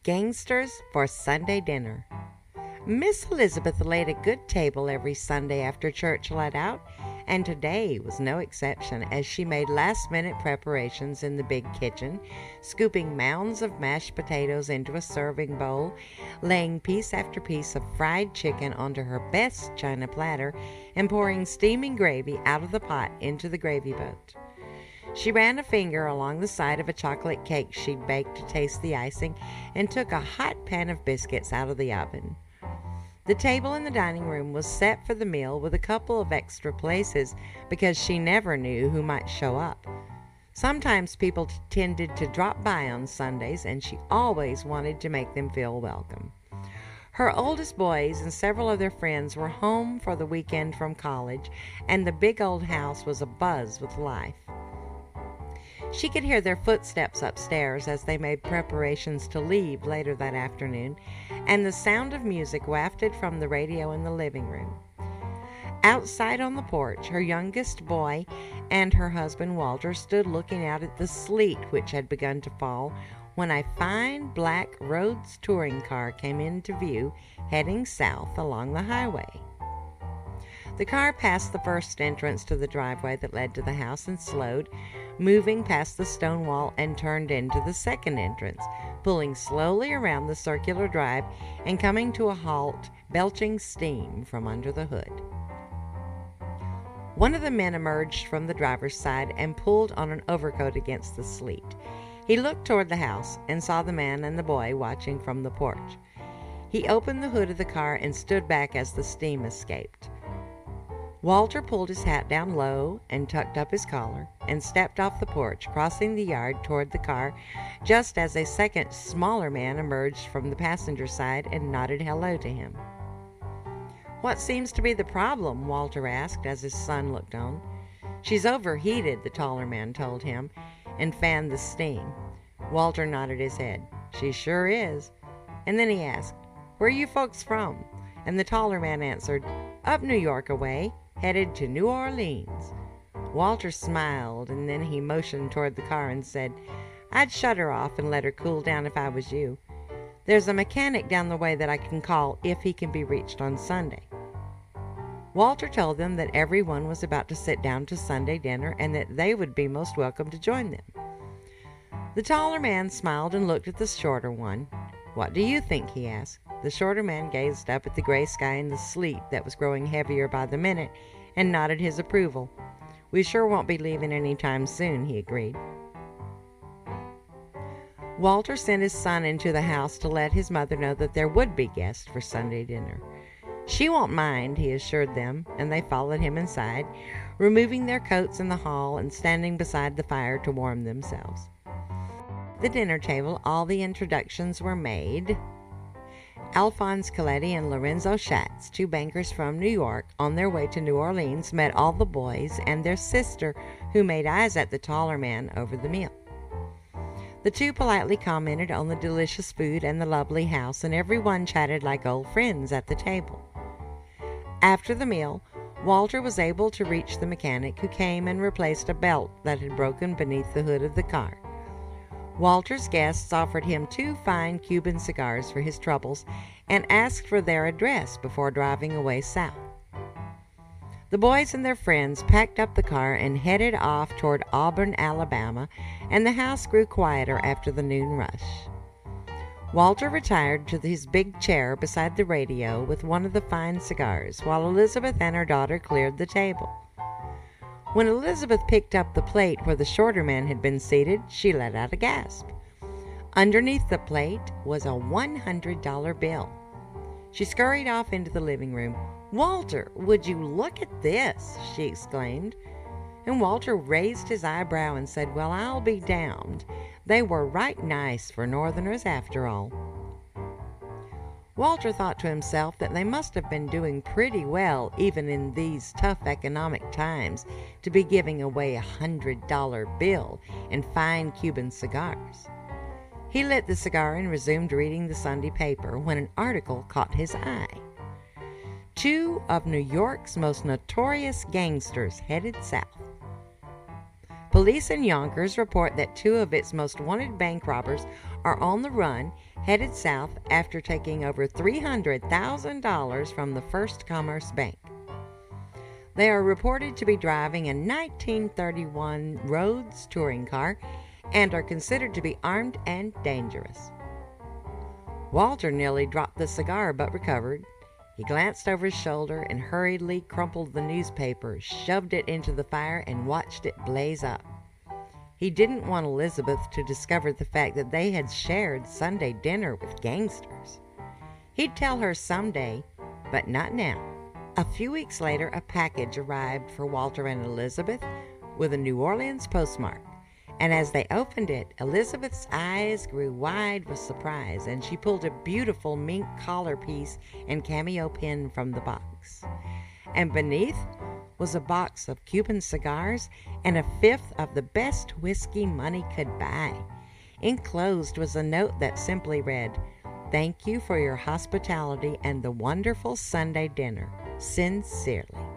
Gangsters for Sunday dinner. Miss Elizabeth laid a good table every Sunday after church let out, and today was no exception as she made last-minute preparations in the big kitchen, scooping mounds of mashed potatoes into a serving bowl, laying piece after piece of fried chicken onto her best china platter, and pouring steaming gravy out of the pot into the gravy boat. She ran a finger along the side of a chocolate cake she'd baked to taste the icing and took a hot pan of biscuits out of the oven. The table in the dining room was set for the meal with a couple of extra places because she never knew who might show up. Sometimes people tended to drop by on Sundays, and she always wanted to make them feel welcome. Her oldest boys and several of their friends were home for the weekend from college, and the big old house was abuzz with life. She could hear their footsteps upstairs as they made preparations to leave later that afternoon, and the sound of music wafted from the radio in the living room. Outside on the porch, her youngest boy and her husband Walter stood looking out at the sleet which had begun to fall when a fine black Rhodes touring car came into view, heading south along the highway. The car passed the first entrance to the driveway that led to the house and slowed, moving past the stone wall, and turned into the second entrance, pulling slowly around the circular drive and coming to a halt, belching steam from under the hood. One of the men emerged from the driver's side and pulled on an overcoat against the sleet. He looked toward the house and saw the man and the boy watching from the porch. He opened the hood of the car and stood back as the steam escaped. Walter pulled his hat down low and tucked up his collar and stepped off the porch, crossing the yard toward the car just as a second, smaller man emerged from the passenger side and nodded hello to him. "What seems to be the problem?" Walter asked as his son looked on. "She's overheated," the taller man told him, and fanned the steam. Walter nodded his head. "She sure is." And then he asked, "Where are you folks from?" And the taller man answered, "Up New York a way, headed to New Orleans." Walter smiled, and then he motioned toward the car and said, "I'd shut her off and let her cool down if I was you. There's a mechanic down the way that I can call if he can be reached on Sunday." Walter told them that everyone was about to sit down to Sunday dinner and that they would be most welcome to join them. The taller man smiled and looked at the shorter one. "What do you think?" he asked. The shorter man gazed up at the gray sky and the sleet that was growing heavier by the minute and nodded his approval. "We sure won't be leaving any time soon," he agreed. Walter sent his son into the house to let his mother know that there would be guests for Sunday dinner. "She won't mind," he assured them, and they followed him inside, removing their coats in the hall and standing beside the fire to warm themselves. At the dinner table, all the introductions were made. Alphonse Coletti and Lorenzo Schatz, two bankers from New York, on their way to New Orleans, met all the boys and their sister, who made eyes at the taller man over the meal. The two politely commented on the delicious food and the lovely house, and everyone chatted like old friends at the table. After the meal, Walter was able to reach the mechanic, who came and replaced a belt that had broken beneath the hood of the car. Walter's guests offered him 2 fine Cuban cigars for his troubles and asked for their address before driving away south. The boys and their friends packed up the car and headed off toward Auburn, Alabama, and the house grew quieter after the noon rush. Walter retired to his big chair beside the radio with one of the fine cigars, while Elizabeth and her daughter cleared the table. When Elizabeth picked up the plate where the shorter man had been seated, she let out a gasp. Underneath the plate was a $100 bill. She scurried off into the living room. "Walter, would you look at this?" she exclaimed. And Walter raised his eyebrow and said, "Well, I'll be damned. They were right nice for Northerners after all." Walter thought to himself that they must have been doing pretty well, even in these tough economic times, to be giving away a $100 bill and fine Cuban cigars. He lit the cigar and resumed reading the Sunday paper when an article caught his eye. 2 of New York's most notorious gangsters headed south. Police in Yonkers report that two of its most wanted bank robbers are on the run, headed south after taking over $300,000 from the First Commerce Bank. They are reported to be driving a 1931 Rhodes touring car and are considered to be armed and dangerous. Walter nearly dropped the cigar but recovered. He glanced over his shoulder and hurriedly crumpled the newspaper, shoved it into the fire, and watched it blaze up. He didn't want Elizabeth to discover the fact that they had shared Sunday dinner with gangsters. He'd tell her someday, but not now. A few weeks later, a package arrived for Walter and Elizabeth with a New Orleans postmark. And as they opened it, Elizabeth's eyes grew wide with surprise, and she pulled a beautiful mink collar piece and cameo pin from the box. And beneath was a box of Cuban cigars and a fifth of the best whiskey money could buy. Enclosed was a note that simply read, "Thank you for your hospitality and the wonderful Sunday dinner. Sincerely."